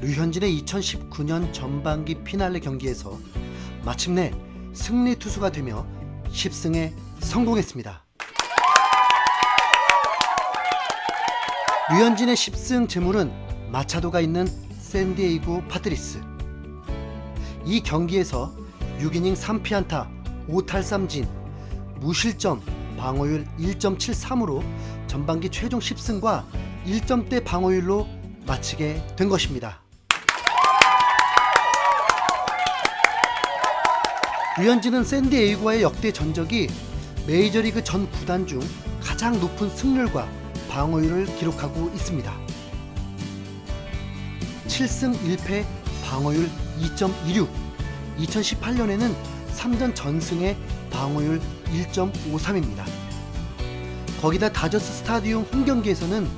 류현진의 2019년 전반기 피날레 경기에서 마침내 승리 투수가 되며 10승에 성공했습니다. 류현진의 10승 제물은 마차도가 있는 샌디에이고 파드리스. 이 경기에서 6이닝 3피안타 5탈삼진 무실점 방어율 1.73으로 전반기 최종 10승과 1점대 방어율로 마치게 된 것입니다. 류현진은 샌디에이고와의 역대 전적이 메이저리그 전 구단 중 가장 높은 승률과 방어율을 기록하고 있습니다. 7승 1패 방어율 2.26, 2018년에는 3전 전승의 방어율 1.53입니다. 거기다 다저스 스타디움 홈경기에서는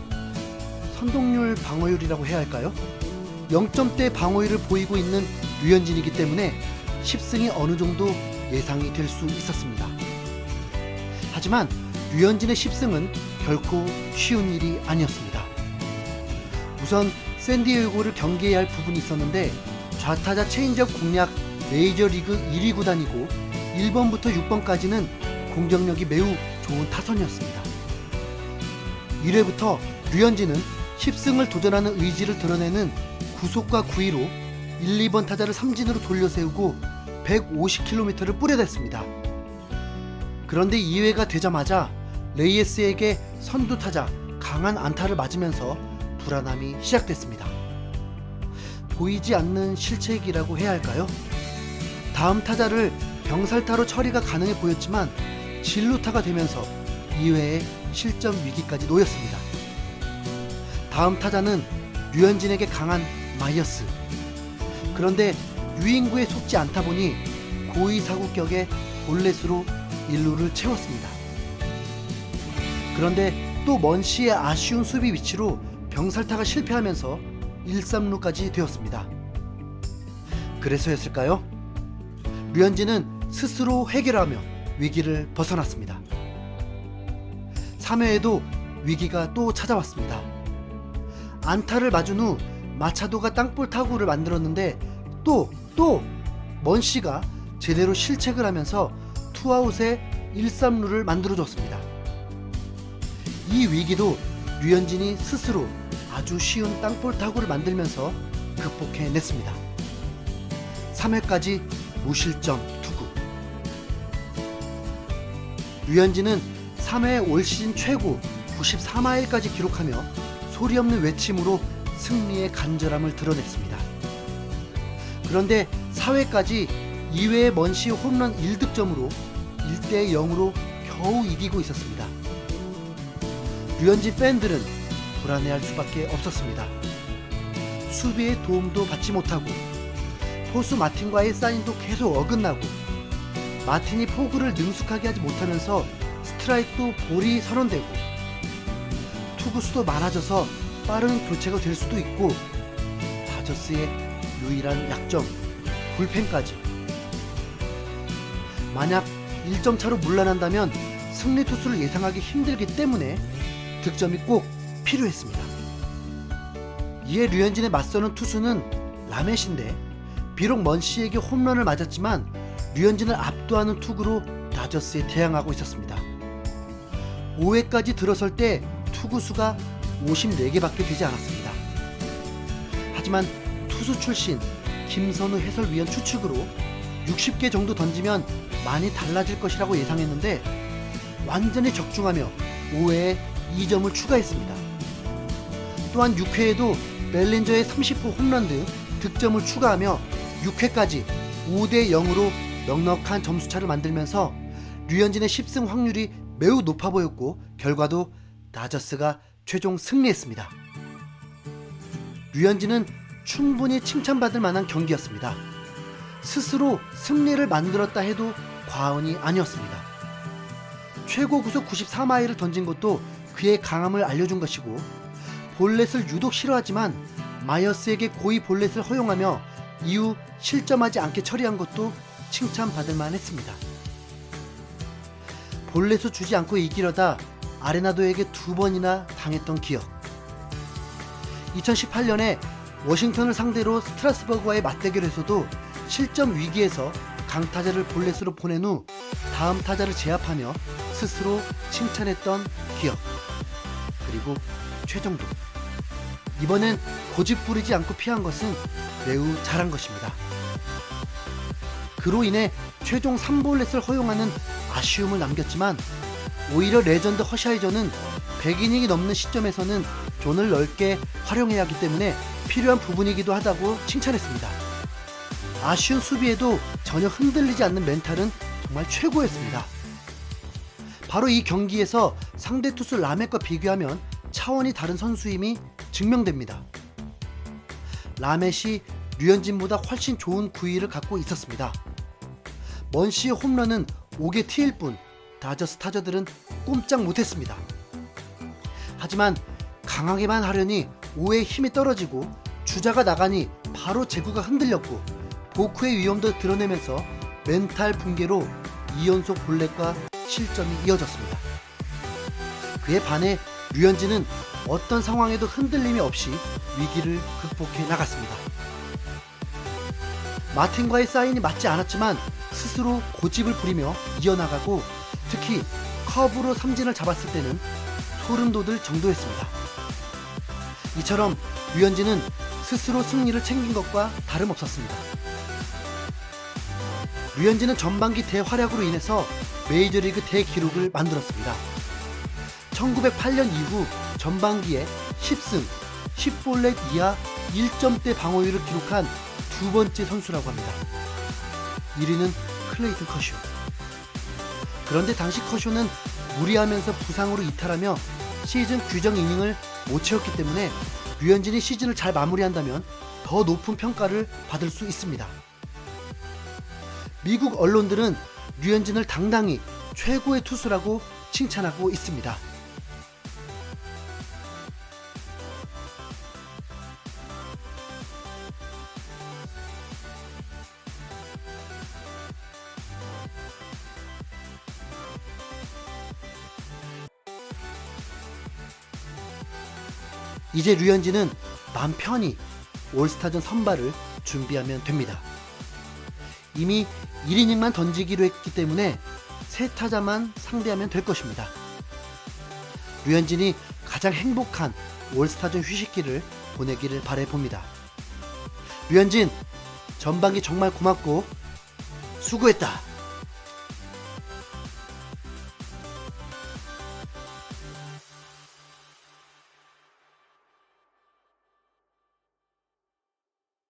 선동률 방어율이라고 해야 할까요? 0점대 방어율을 보이고 있는 류현진이기 때문에 10승이 어느 정도 예상이 될 수 있었습니다. 하지만 류현진의 10승은 결코 쉬운 일이 아니었습니다. 우선 샌디에이고를 경계해야 할 부분이 있었는데 좌타자 체인지업 공략 메이저리그 1위 구단이고 1번부터 6번까지는 공격력이 매우 좋은 타선이었습니다. 1회부터 류현진은 10승을 도전하는 의지를 드러내는 구속과 구위로 1, 2번 타자를 삼진으로 돌려세우고 150km를 뿌려댔습니다. 그런데 2회가 되자마자 레이에스에게 선두타자 강한 안타를 맞으면서 불안함이 시작됐습니다. 보이지 않는 실책이라고 해야 할까요? 다음 타자를 병살타로 처리가 가능해 보였지만 진루타가 되면서 2회에 실점 위기까지 놓였습니다. 다음 타자는 류현진에게 강한 마이어스. 그런데 유인구에 속지 않다 보니 고의사구격에 볼넷으로 1루를 채웠습니다. 그런데 또 먼시의 아쉬운 수비 위치로 병살타가 실패하면서 1-3루까지 되었습니다. 그래서였을까요? 류현진은 스스로 해결하며 위기를 벗어났습니다. 3회에도 위기가 또 찾아왔습니다. 안타를 맞은 후 마차도가 땅볼 타구를 만들었는데 또 먼시가 제대로 실책을 하면서 투아웃에 1-3루를 만들어줬습니다. 이 위기도 류현진이 스스로 아주 쉬운 땅볼 타구를 만들면서 극복해냈습니다. 3회까지 무실점 투구. 류현진은 3회 올 시즌 최고 94마일까지 기록하며 소리 없는 외침으로 승리의 간절함을 드러냈습니다. 그런데 4회까지 2회의 먼시 홈런 1득점으로 1-0으로 겨우 이기고 있었습니다. 류현진 팬들은 불안해할 수밖에 없었습니다. 수비의 도움도 받지 못하고 포수 마틴과의 사인도 계속 어긋나고 마틴이 포구를 능숙하게 하지 못하면서 스트라이크도 볼이 선언되고 투구수도 많아져서 빠른 교체가 될 수도 있고 다저스의 유일한 약점 불펜까지. 만약 1점 차로 물러난다면 승리 투수를 예상하기 힘들기 때문에 득점이 꼭 필요했습니다. 이에 류현진의 맞서는 투수는 라멧인데 비록 먼시에게 홈런을 맞았지만 류현진을 압도하는 투구로 다저스에 대항하고 있었습니다. 5회까지 들어설 때 투구수가 54개밖에 되지 않았습니다. 하지만 투수 출신 김선우 해설위원 추측으로 60개 정도 던지면 많이 달라질 것이라고 예상했는데 완전히 적중하며 5회에 2점을 추가했습니다. 또한 6회에도 벨린저의 30호 홈런 등 득점을 추가하며 6회까지 5-0으로 넉넉한 점수차를 만들면서 류현진의 10승 확률이 매우 높아 보였고 결과도 다저스가 최종 승리했습니다. 류현진은 충분히 칭찬받을 만한 경기였습니다. 스스로 승리를 만들었다 해도 과언이 아니었습니다. 최고 구속 94마일을 던진 것도 그의 강함을 알려준 것이고 볼넷을 유독 싫어하지만 마이어스에게 고의 볼넷을 허용하며 이후 실점하지 않게 처리한 것도 칭찬받을 만했습니다. 볼넷을 주지 않고 이기려다 아레나도에게 2번이나 당했던 기억. 2018년에 워싱턴을 상대로 스트라스버그와의 맞대결에서도 실점 위기에서 강타자를 볼넷으로 보낸 후 다음 타자를 제압하며 스스로 칭찬했던 기억, 그리고 최정도. 이번엔 고집 부리지 않고 피한 것은 매우 잘한 것입니다. 그로 인해 최종 3볼넷을 허용하는 아쉬움을 남겼지만 오히려 레전드 허샤이저는 100이닝이 넘는 시점에서는 존을 넓게 활용해야 하기 때문에 필요한 부분이기도 하다고 칭찬했습니다. 아쉬운 수비에도 전혀 흔들리지 않는 멘탈은 정말 최고였습니다. 바로 이 경기에서 상대 투수 라멧과 비교하면 차원이 다른 선수임이 증명됩니다. 라멧이 류현진보다 훨씬 좋은 구위를 갖고 있었습니다. 먼시의 홈런은 5개 티일 뿐 다저스 타자들은 꼼짝 못했습니다. 하지만 강하게만 하려니 5의 힘이 떨어지고 주자가 나가니 바로 제구가 흔들렸고 보크의 위험도 드러내면서 멘탈 붕괴로 2연속 볼넷과 실점이 이어졌습니다. 그에 반해 류현진은 어떤 상황에도 흔들림이 없이 위기를 극복해 나갔습니다. 마틴과의 사인이 맞지 않았지만 스스로 고집을 부리며 이어나가고 특히 커브로 삼진을 잡았을 때는 소름 돋을 정도였습니다. 이처럼 류현진은 스스로 승리를 챙긴 것과 다름없었습니다. 류현진은 전반기 대활약으로 인해서 메이저리그 대기록을 만들었습니다. 1908년 이후 전반기에 10승, 10볼넷 이하 1점대 방어율을 기록한 두 번째 선수라고 합니다. 1위는 클레이튼 커쇼. 그런데 당시 커쇼는 무리하면서 부상으로 이탈하며 시즌 규정 이닝을 못 채웠기 때문에 류현진이 시즌을 잘 마무리한다면 더 높은 평가를 받을 수 있습니다. 미국 언론들은 류현진을 당당히 최고의 투수라고 칭찬하고 있습니다. 이제 류현진은 맘 편히 올스타전 선발을 준비하면 됩니다. 이미 1이닝만 던지기로 했기 때문에 세 타자만 상대하면 될 것입니다. 류현진이 가장 행복한 올스타전 휴식기를 보내기를 바라봅니다. 류현진, 전반기 정말 고맙고 수고했다.